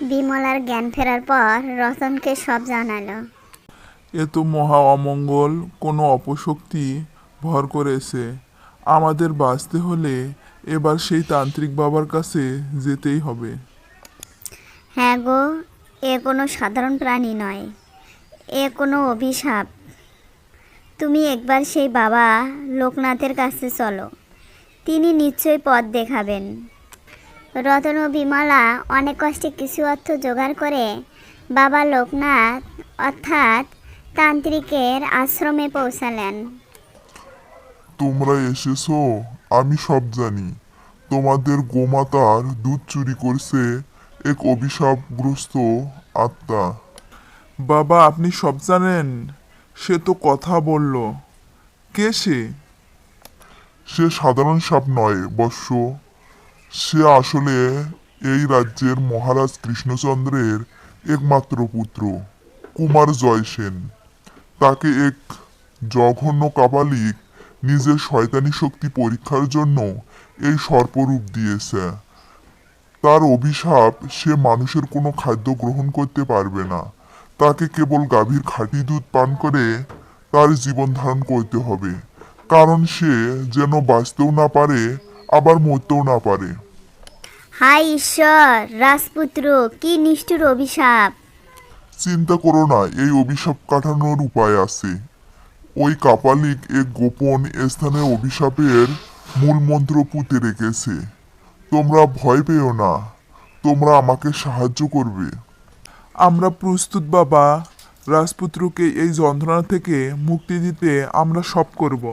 বিমলার জ্ঞান ফেরার পর রতনকে সব জানালো। এ তো মহা অমঙ্গল, কোনো অপশক্তি ভর করেছে। আমাদের বাঁচতে হলে এবার সেই তান্ত্রিক বাবার কাছে যেতেই হবে। হ্যাঁ গো, এ কোনো সাধারণ প্রাণী নয়, এ কোনো অভিশাপ। তুমি একবার সেই বাবা লোকনাথের কাছে চলো, তিনি নিশ্চয়ই পথ দেখাবেন। রতন ও বিমলা অনেক কষ্টে কিছু অর্থ জোগাড় করে বাবা লোকনাথ অর্থাৎ তান্ত্রিকের আশ্রমে পৌঁছালেন। তোমরা এসেছো, আমি সব জানি। তোমাদের গোমাতার দুধ চুরি করছে এক অভিশাপগ্রস্ত আত্মা। বাবা, আপনি সব জানেন? সে তো কথা বলল। কে সে? সে সাধারণ সাপ নয় বৎস, সে আসলে এই রাজ্যের মহারাজ কৃষ্ণচন্দ্রের একমাত্র পুত্র কুমার জয়সেন। তাকে এক জঘন্য কাপালিক নিজের শয়তানি শক্তি পরীক্ষার জন্য এই সর্পরূপ দিয়েছে। তার অভিশাপ, সে মানুষের কোনো খাদ্য গ্রহণ করতে পারবে না। তাকে কেবল গাভীর খাঁটি দুধ পান করে তার জীবন ধারণ করতে হবে, কারণ সে যেন বাঁচতেও না পারে আবার মরতেও না পারে। হায় ঈশ্বর, রাজপুত্র, কি নিষ্ঠুর অভিশাপ! চিন্তা করো না, এই অভিশাপ কাটানোর উপায় আছে। ওই কাপালিক এক গোপন স্থানে অভিশাপের মূল মন্ত্র পুঁতে রেখেছে। তোমরা ভয় পেও না, তোমরা আমাকে সাহায্য করবে। আমরা প্রস্তুত বাবা। রাজপুত্রকে এই যন্ত্রণা থেকে মুক্তি দিতে আমরা সব করব।